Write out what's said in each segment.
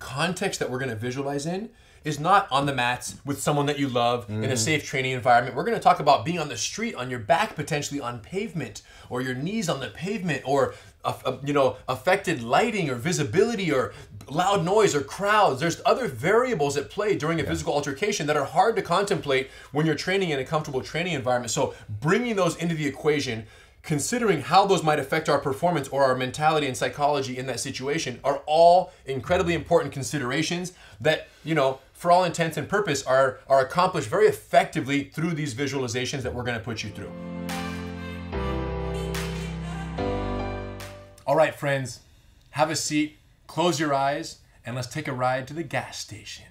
context that we're going to visualize in is not on the mats with someone that you love in a safe training environment. We're going to talk about being on the street, on your back, potentially on pavement, or your knees on the pavement, or affected lighting or visibility or loud noise or crowds. There's other variables at play during a physical altercation that are hard to contemplate when you're training in a comfortable training environment. So bringing those into the equation, considering how those might affect our performance or our mentality and psychology in that situation, are all incredibly important considerations that, for all intents and purpose, are accomplished very effectively through these visualizations that we're going to put you through. All right, friends, have a seat, close your eyes, and let's take a ride to the gas station.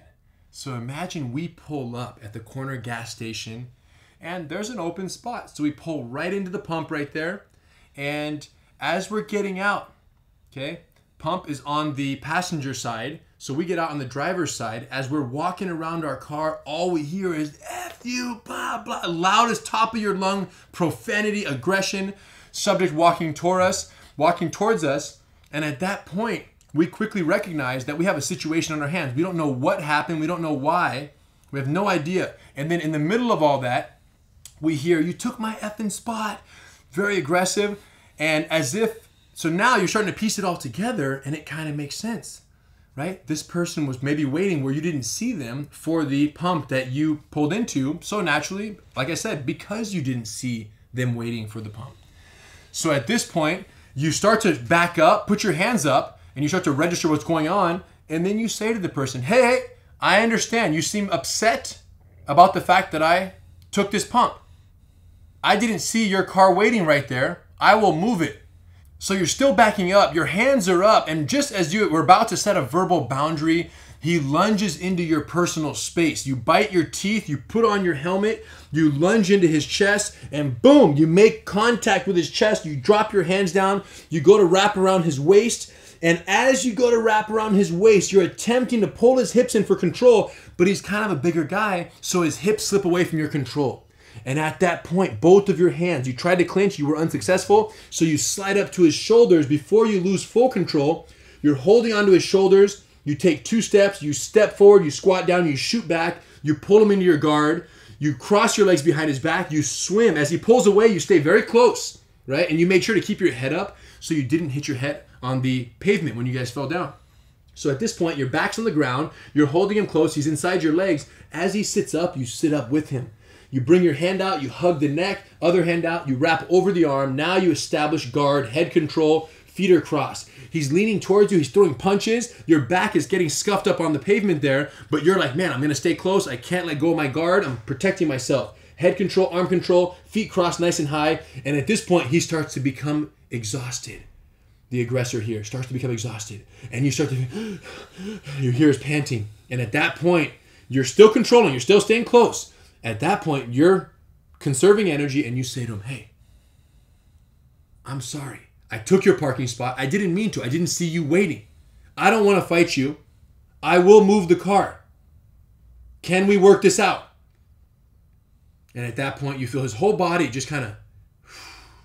So imagine we pull up at the corner gas station and there's an open spot. So we pull right into the pump right there. And as we're getting out, okay, pump is on the passenger side. So we get out on the driver's side. As we're walking around our car, all we hear is F you, blah, blah, loud as top of your lung, profanity, aggression, subject walking towards us. And at that point, we quickly recognize that we have a situation on our hands. We don't know what happened. We don't know why. We have no idea. And then in the middle of all that, we hear, you took my effing spot. Very aggressive. And so now you're starting to piece it all together and it kind of makes sense, right? This person was maybe waiting where you didn't see them for the pump that you pulled into. So naturally, like I said, because you didn't see them waiting for the pump. So at this point, you start to back up, put your hands up, and you start to register what's going on. And then you say to the person, hey, I understand. You seem upset about the fact that I took this pump. I didn't see your car waiting right there. I will move it. So you're still backing up. Your hands are up. And just as you were about to set a verbal boundary, he lunges into your personal space. You bite your teeth. You put on your helmet. You lunge into his chest. And boom, you make contact with his chest. You drop your hands down. You go to wrap around his waist. And as you go to wrap around his waist, you're attempting to pull his hips in for control. But he's kind of a bigger guy, so his hips slip away from your control. And at that point, both of your hands, you tried to clinch, you were unsuccessful, so you slide up to his shoulders before you lose full control. You're holding onto his shoulders, you take 2 steps, you step forward, you squat down, you shoot back, you pull him into your guard, you cross your legs behind his back, you swim. As he pulls away, you stay very close, right? And you make sure to keep your head up so you didn't hit your head on the pavement when you guys fell down. So at this point, your back's on the ground, you're holding him close, he's inside your legs. As he sits up, you sit up with him. You bring your hand out, you hug the neck, other hand out, you wrap over the arm. Now you establish guard, head control, feet are crossed. He's leaning towards you, he's throwing punches. Your back is getting scuffed up on the pavement there, but you're like, man, I'm gonna stay close. I can't let go of my guard. I'm protecting myself. Head control, arm control, feet crossed nice and high. And at this point, he starts to become exhausted. The aggressor here starts to become exhausted. And you start to, you hear his panting. And at that point, you're still controlling, you're still staying close. At that point, you're conserving energy and you say to him, hey, I'm sorry. I took your parking spot. I didn't mean to. I didn't see you waiting. I don't want to fight you. I will move the car. Can we work this out? And at that point, you feel his whole body just kind of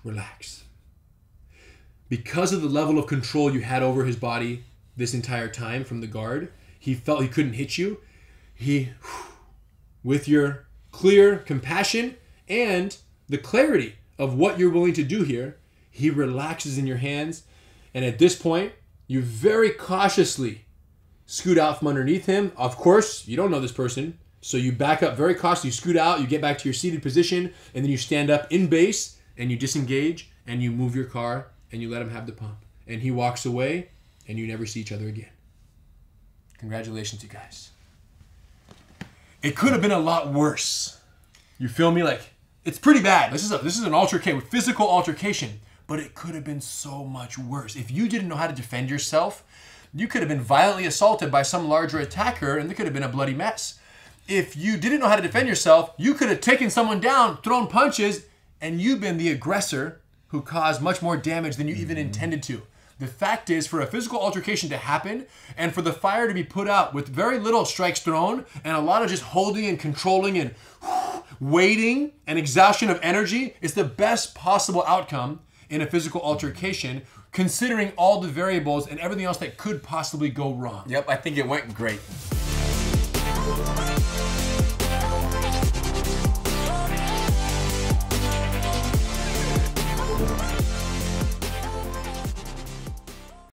relax. Because of the level of control you had over his body this entire time from the guard, he felt he couldn't hit you. With your clear compassion and the clarity of what you're willing to do here, he relaxes in your hands. And at this point, you very cautiously scoot out from underneath him. Of course, you don't know this person, so you back up very cautiously, you scoot out, you get back to your seated position, and then you stand up in base, and you disengage, and you move your car, and you let him have the pump. And he walks away, and you never see each other again. Congratulations, you guys. It could have been a lot worse. You feel me? Like, it's pretty bad. This is an altercation, physical altercation, but it could have been so much worse. If you didn't know how to defend yourself, you could have been violently assaulted by some larger attacker, and it could have been a bloody mess. If you didn't know how to defend yourself, you could have taken someone down, thrown punches, and you've been the aggressor who caused much more damage than you even intended to. The fact is, for a physical altercation to happen and for the fire to be put out with very little strikes thrown and a lot of just holding and controlling and waiting and exhaustion of energy is the best possible outcome in a physical altercation considering all the variables and everything else that could possibly go wrong. Yep, I think it went great.